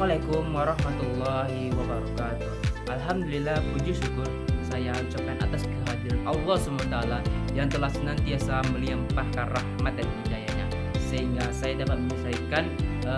Assalamualaikum warahmatullahi wabarakatuh. Alhamdulillah, puji syukur saya ucapkan atas kehadiran Allah SWT yang telah senantiasa melimpahkan rahmat dan hidayahnya sehingga saya dapat menyelesaikan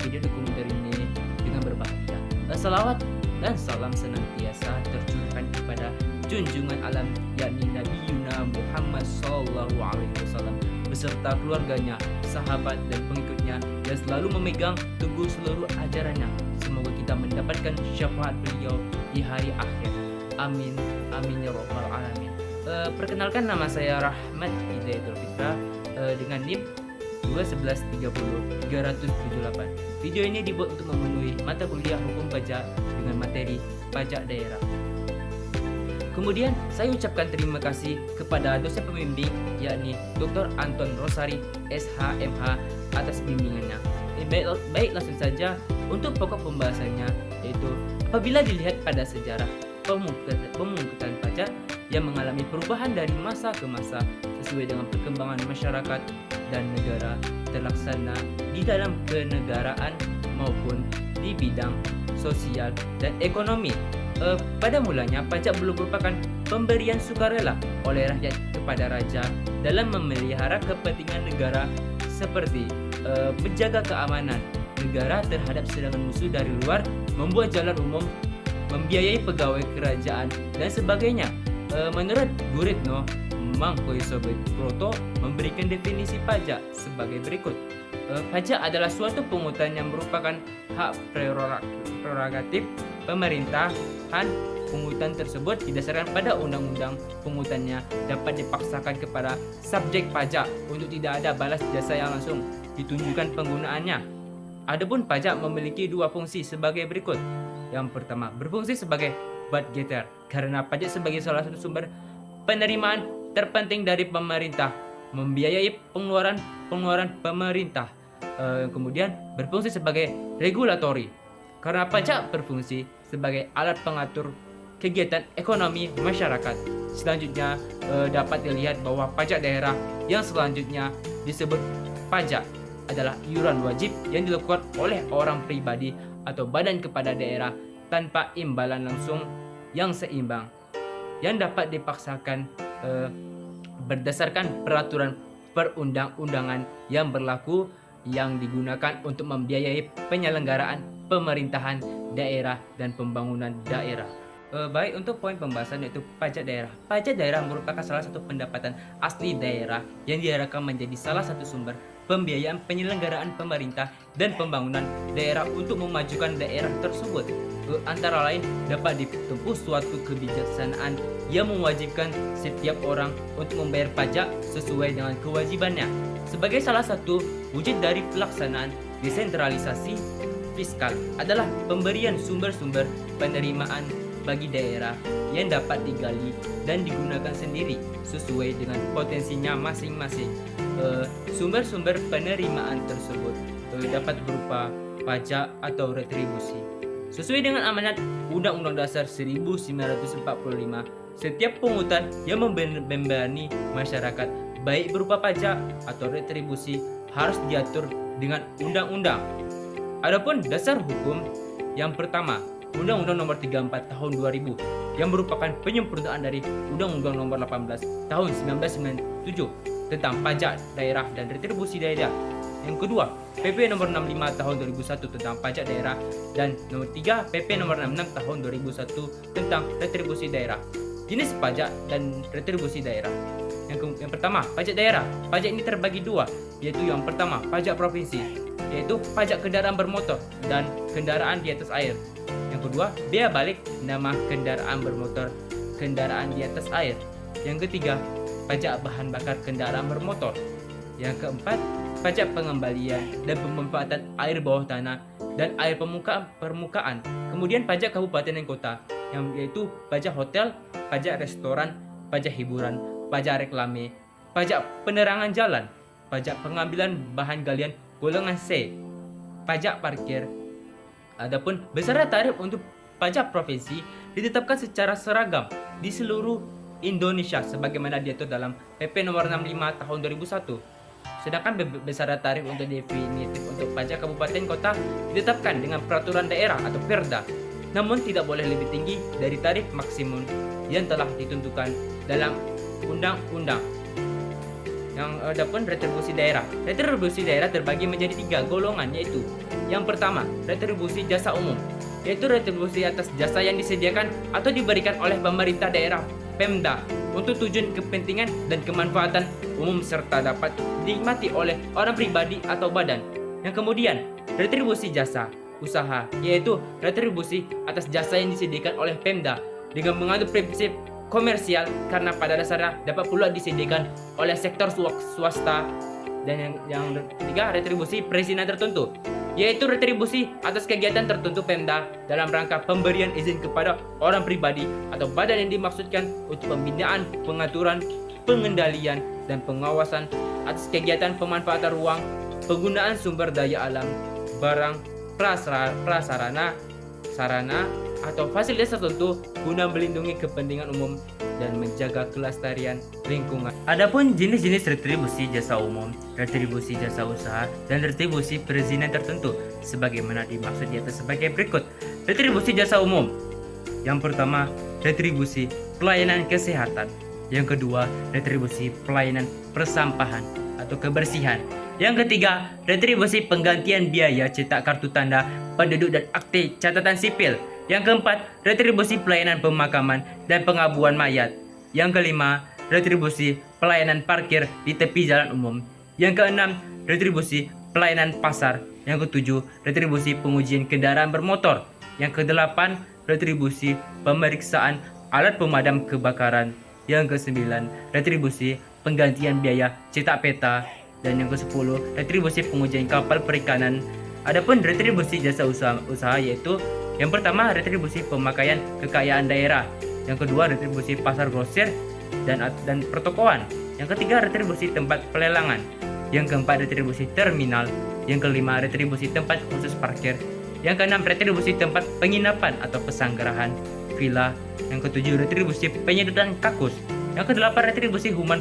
video dokumenter ini dengan berbahagia. Salawat dan salam senantiasa tercurahkan kepada junjungan alam yakni Nabi Yuna Muhammad SAW beserta keluarganya, sahabat dan pengikutnya yang selalu memegang teguh seluruh ajarannya. Semoga kita mendapatkan syafaat beliau di hari akhir. Amin, amin ya rabbal alamin. Perkenalkan, nama saya Rahmat Hidayatul Fitra dengan NIM 21130-378. Video ini dibuat untuk memenuhi mata kuliah hukum pajak dengan materi pajak daerah. Kemudian saya ucapkan terima kasih kepada dosen pembimbing yakni Dr. Anton Rosari SHMH atas bimbingannya. Baik, langsung saja untuk pokok pembahasannya, yaitu apabila dilihat pada sejarah pemungutan pajak yang mengalami perubahan dari masa ke masa sesuai dengan perkembangan masyarakat dan negara terlaksana di dalam kenegaraan maupun di bidang sosial dan ekonomi. Pada mulanya pajak belum merupakan pemberian sukarela oleh rakyat kepada raja dalam memelihara kepentingan negara seperti menjaga keamanan negara terhadap serangan musuh dari luar, membuat jalan umum, membiayai pegawai kerajaan dan sebagainya. Menurut Guritno Mangkoisobroto memberikan definisi pajak sebagai berikut. Pajak adalah suatu pungutan yang merupakan hak prerogatif pemerintahan. Pungutan tersebut didasarkan pada undang-undang. Pungutannya dapat dipaksakan kepada subjek pajak untuk tidak ada balas jasa yang langsung ditunjukkan penggunaannya. Adapun pajak memiliki dua fungsi sebagai berikut. Yang pertama, berfungsi sebagai budgeter karena pajak sebagai salah satu sumber penerimaan terpenting dari pemerintah, membiayai pengeluaran pemerintah. Kemudian berfungsi sebagai regulatori karena pajak berfungsi sebagai alat pengatur kegiatan ekonomi masyarakat. Selanjutnya dapat dilihat bahwa pajak daerah yang selanjutnya disebut pajak adalah iuran wajib yang dilakukan oleh orang pribadi atau badan kepada daerah tanpa imbalan langsung yang seimbang, yang dapat dipaksakan berdasarkan peraturan perundang-undangan yang berlaku yang digunakan untuk membiayai penyelenggaraan pemerintahan daerah dan pembangunan daerah. Baik, untuk poin pembahasan yaitu pajak daerah. Pajak daerah merupakan salah satu pendapatan asli daerah yang diharapkan menjadi salah satu sumber pembiayaan penyelenggaraan pemerintah dan pembangunan daerah untuk memajukan daerah tersebut. Antara lain dapat ditempuh suatu kebijaksanaan yang mewajibkan setiap orang untuk membayar pajak sesuai dengan kewajibannya. Sebagai salah satu wujud dari pelaksanaan desentralisasi fiskal adalah pemberian sumber-sumber penerimaan bagi daerah yang dapat digali dan digunakan sendiri sesuai dengan potensinya masing-masing. Sumber-sumber penerimaan tersebut dapat berupa pajak atau retribusi. Sesuai dengan amanat Undang-Undang Dasar 1945, setiap pungutan yang membebani masyarakat baik berupa pajak atau retribusi harus diatur dengan undang-undang. Adapun dasar hukum yang pertama, Undang-Undang Nomor 34 Tahun 2000 yang merupakan penyempurnaan dari Undang-Undang Nomor 18 Tahun 1997 tentang pajak daerah dan retribusi daerah. Yang kedua, PP Nomor 65 Tahun 2001 tentang pajak daerah, dan nomor 3 PP Nomor 66 Tahun 2001 tentang retribusi daerah. Jenis pajak dan retribusi daerah. Yang pertama, pajak daerah. Pajak ini terbagi dua, yaitu yang pertama pajak provinsi, yaitu pajak kendaraan bermotor dan kendaraan di atas air. Yang kedua, bea balik nama kendaraan bermotor, kendaraan di atas air. Yang ketiga, pajak bahan bakar kendaraan bermotor. Yang keempat, pajak pengembalian dan pemanfaatan air bawah tanah dan air permukaan. Kemudian pajak kabupaten dan kota, yang yaitu pajak hotel, pajak restoran, pajak hiburan, pajak reklame, pajak penerangan jalan, pajak pengambilan bahan galian golongan C, pajak parkir. Adapun besaran tarif untuk pajak provinsi ditetapkan secara seragam di seluruh Indonesia sebagaimana diatur dalam PP Nomor 65 Tahun 2001. Sedangkan besaran tarif untuk definitif untuk untuk pajak kabupaten kota ditetapkan dengan peraturan daerah atau Perda, namun tidak boleh lebih tinggi dari tarif maksimum yang telah ditentukan dalam undang-undang. Yang adapun retribusi daerah. Retribusi daerah terbagi menjadi 3 golongan, yaitu yang pertama, retribusi jasa umum, yaitu retribusi atas jasa yang disediakan atau diberikan oleh pemerintah daerah Pemda untuk tujuan kepentingan dan kemanfaatan umum serta dapat dinikmati oleh orang pribadi atau badan. Yang kemudian, retribusi jasa usaha, yaitu retribusi atas jasa yang disediakan oleh Pemda dengan menganut prinsip komersial karena pada dasarnya dapat pula disediakan oleh sektor swasta. Dan yang ketiga, retribusi perizinan tertentu, yaitu retribusi atas kegiatan tertentu Pemda dalam rangka pemberian izin kepada orang pribadi atau badan yang dimaksudkan untuk pembinaan, pengaturan, pengendalian, dan pengawasan atas kegiatan pemanfaatan ruang, penggunaan sumber daya alam, barang, prasarana, sarana, atau fasilitas tertentu guna melindungi kepentingan umum dan menjaga kelestarian lingkungan. Adapun jenis-jenis retribusi jasa umum, retribusi jasa usaha, dan retribusi perizinan tertentu sebagaimana dimaksud di atas sebagai berikut. Retribusi jasa umum. Yang pertama, retribusi pelayanan kesehatan. Yang kedua, retribusi pelayanan persampahan atau kebersihan. Yang ketiga, retribusi penggantian biaya cetak kartu tanda penduduk dan akte catatan sipil. Yang keempat, retribusi pelayanan pemakaman dan pengabuan mayat. Yang kelima, retribusi pelayanan parkir di tepi jalan umum. Yang keenam, retribusi pelayanan pasar. Yang ketujuh, retribusi pengujian kendaraan bermotor. Yang kedelapan, retribusi pemeriksaan alat pemadam kebakaran. Yang kesembilan, retribusi penggantian biaya cetak peta. Dan yang ke-10, retribusi pengujian kapal perikanan. Adapun retribusi jasa usaha yaitu yang pertama, retribusi pemakaian kekayaan daerah. Yang kedua, retribusi pasar grosir dan pertokoan. Yang ketiga, retribusi tempat pelelangan. Yang keempat, retribusi terminal. Yang kelima, retribusi tempat khusus parkir. Yang keenam, retribusi tempat penginapan atau pesanggerahan, villa. Yang ketujuh, retribusi penyedotan kakus. Yang kedelapan, retribusi rumah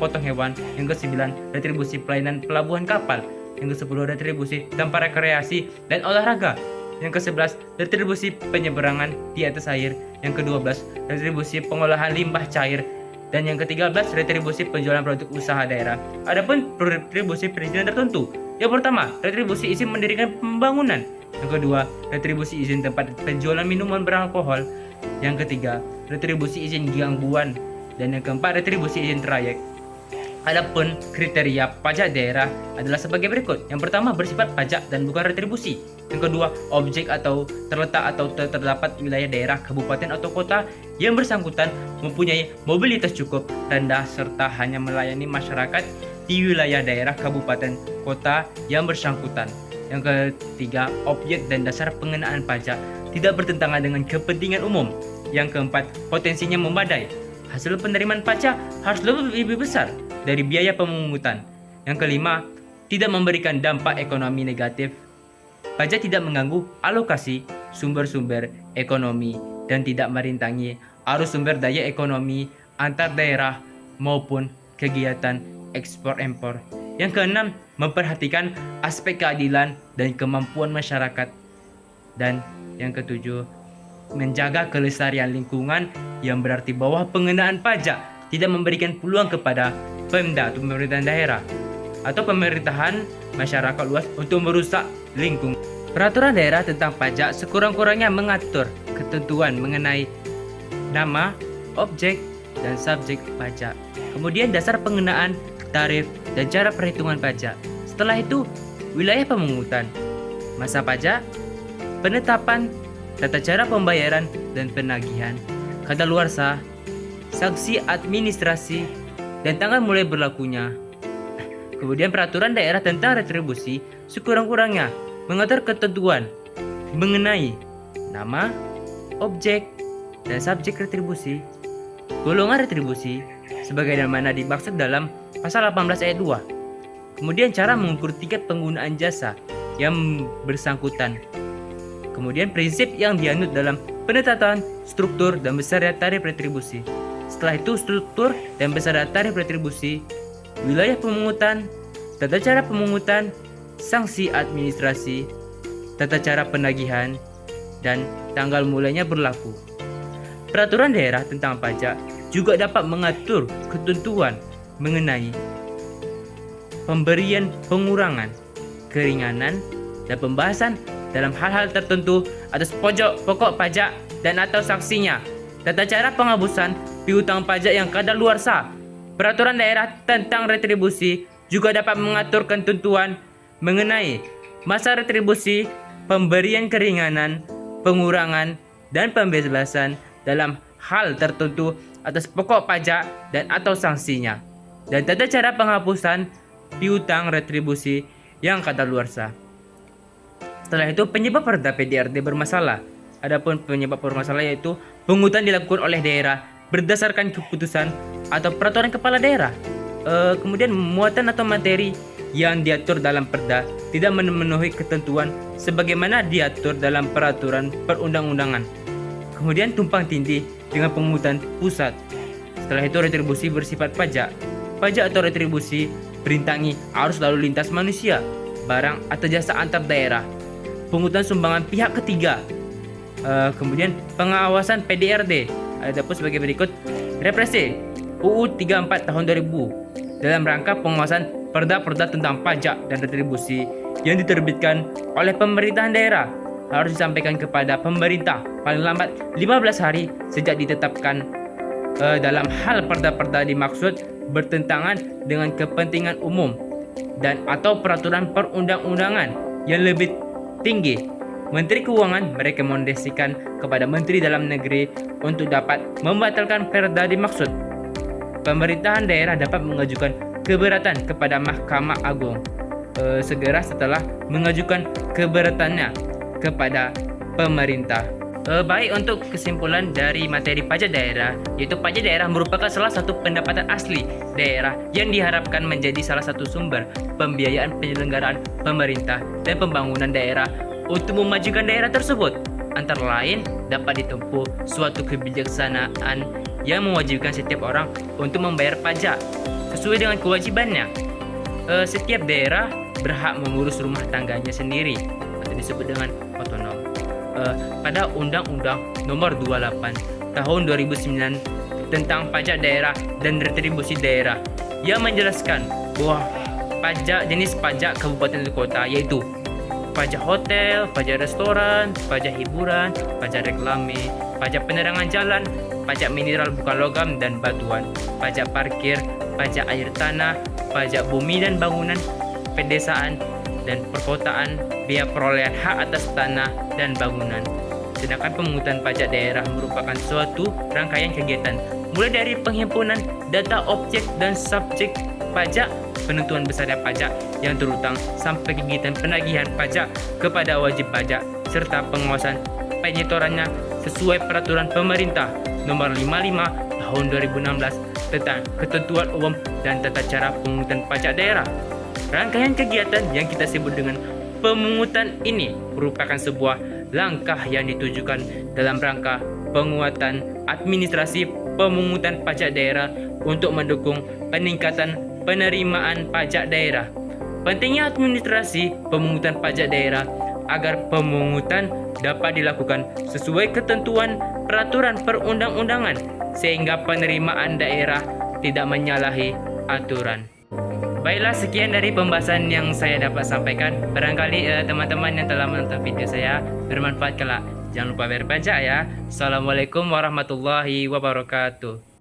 potong hewan. Yang kesembilan, retribusi pelayanan pelabuhan kapal. Yang kesepuluh, retribusi tempat rekreasi dan olahraga. Yang ke-11, retribusi penyeberangan di atas air. Yang ke-12, retribusi pengolahan limbah cair. Dan yang ke-13, retribusi penjualan produk usaha daerah. Adapun retribusi perizinan tertentu. Yang pertama, retribusi izin mendirikan pembangunan. Yang kedua, retribusi izin tempat penjualan minuman beralkohol. Yang ketiga, retribusi izin gangguan. Dan yang keempat, retribusi izin trayek. Adapun kriteria pajak daerah adalah sebagai berikut. Yang pertama, bersifat pajak dan bukan retribusi. Yang kedua, objek atau terletak atau terdapat wilayah daerah, kabupaten atau kota yang bersangkutan mempunyai mobilitas cukup rendah serta hanya melayani masyarakat di wilayah daerah, kabupaten, kota yang bersangkutan. Yang ketiga, objek dan dasar pengenaan pajak tidak bertentangan dengan kepentingan umum. Yang keempat, potensinya memadai. Hasil penerimaan pajak harus lebih besar dari biaya pemungutan. Yang kelima, tidak memberikan dampak ekonomi negatif. Pajak tidak mengganggu alokasi sumber-sumber ekonomi dan tidak merintangi arus sumber daya ekonomi antar daerah maupun kegiatan ekspor-impor. Yang keenam, memperhatikan aspek keadilan dan kemampuan masyarakat. Dan yang ketujuh, menjaga kelestarian lingkungan yang berarti bahwa pengenaan pajak tidak memberikan peluang kepada Pemda atau pemerintahan daerah atau pemerintahan masyarakat luas untuk merusak lingkungan. Peraturan daerah tentang pajak sekurang-kurangnya mengatur ketentuan mengenai nama, objek, dan subjek pajak. Kemudian dasar pengenaan, tarif, dan cara perhitungan pajak. Setelah itu, wilayah pemungutan, masa pajak, penetapan, tata cara pembayaran dan penagihan, kadaluarsa, sanksi administrasi, dan tanggal mulai berlakunya. Kemudian peraturan daerah tentang retribusi sekurang-kurangnya mengatur ketentuan mengenai nama, objek, dan subjek retribusi, golongan retribusi sebagaimana dimaksud dalam pasal 18 ayat 2. Kemudian cara mengukur tingkat penggunaan jasa yang bersangkutan. Kemudian prinsip yang dianut dalam penetapan struktur dan besar tarif retribusi. Setelah itu struktur dan besar tarif retribusi, wilayah pemungutan, tata cara pemungutan, sanksi administrasi, tata cara penagihan, dan tanggal mulainya berlaku. Peraturan daerah tentang pajak juga dapat mengatur ketentuan mengenai pemberian pengurangan, keringanan, dan pembahasan dalam hal-hal tertentu atas pokok pajak dan atau sanksinya, tata cara penghapusan piutang pajak yang kadaluarsa. Peraturan daerah tentang retribusi juga dapat mengatur ketentuan mengenai masa retribusi, pemberian keringanan, pengurangan, dan pembebasan dalam hal tertentu atas pokok pajak dan atau sanksinya, dan tata cara penghapusan piutang retribusi yang kadaluarsa. Setelah itu, penyebab perda PDRT bermasalah. Adapun penyebab permasalahan yaitu pungutan dilakukan oleh daerah berdasarkan keputusan atau peraturan kepala daerah. Kemudian muatan atau materi yang diatur dalam perda tidak memenuhi ketentuan sebagaimana diatur dalam peraturan perundang-undangan. Kemudian tumpang tindih dengan pungutan pusat. Setelah itu, retribusi bersifat pajak. Pajak atau retribusi berintangi arus lalu lintas manusia, barang atau jasa antar daerah. Pungutan sumbangan pihak ketiga. Kemudian pengawasan PDRT. Adapun sebagai berikut: represi UU 34 tahun 2000 dalam rangka pengawasan perda-perda tentang pajak dan retribusi yang diterbitkan oleh pemerintahan daerah harus disampaikan kepada pemerintah paling lambat 15 hari sejak ditetapkan dalam hal perda-perda dimaksud bertentangan dengan kepentingan umum dan atau peraturan perundang-undangan yang lebih tinggi. Menteri Keuangan merekomendasikan kepada Menteri Dalam Negeri untuk dapat membatalkan perda dimaksud. Pemerintahan daerah dapat mengajukan keberatan kepada Mahkamah Agung segera setelah mengajukan keberatannya kepada pemerintah. Baik, untuk kesimpulan dari materi pajak daerah, yaitu pajak daerah merupakan salah satu pendapatan asli daerah yang diharapkan menjadi salah satu sumber pembiayaan penyelenggaraan pemerintah dan pembangunan daerah untuk memajukan daerah tersebut. Antara lain, dapat ditempuh suatu kebijaksanaan yang mewajibkan setiap orang untuk membayar pajak sesuai dengan kewajibannya. Setiap daerah berhak mengurus rumah tangganya sendiri atau disebut dengan otonom. Pada Undang-Undang Nomor 28 Tahun 2009 tentang pajak daerah dan retribusi daerah yang menjelaskan bahwa jenis pajak kabupaten dan kota yaitu pajak hotel, pajak restoran, pajak hiburan, pajak reklame, pajak penerangan jalan, pajak mineral bukan logam dan batuan, pajak parkir, pajak air tanah, pajak bumi dan bangunan, pedesaan dan perkotaan, biaya perolehan hak atas tanah dan bangunan. Sedangkan pemungutan pajak daerah merupakan suatu rangkaian kegiatan mulai dari penghimpunan data objek dan subjek pajak, penentuan besarnya pajak yang terutang, sampai kegiatan penagihan pajak kepada wajib pajak serta pengawasan penyetorannya sesuai peraturan pemerintah Nomor 55 Tahun 2016 tentang ketentuan umum dan tata cara pemungutan pajak daerah. Rangkaian kegiatan yang kita sebut dengan pemungutan ini merupakan sebuah langkah yang ditujukan dalam rangka penguatan administrasi pemungutan pajak daerah untuk mendukung peningkatan penerimaan pajak daerah. Pentingnya administrasi pemungutan pajak daerah agar pemungutan dapat dilakukan sesuai ketentuan peraturan perundang-undangan sehingga penerimaan daerah tidak menyalahi aturan. Baiklah, sekian dari pembahasan yang saya dapat sampaikan. Barangkali teman-teman yang telah menonton video saya bermanfaat kelak. Jangan lupa bayar pajak ya. Assalamualaikum warahmatullahi wabarakatuh.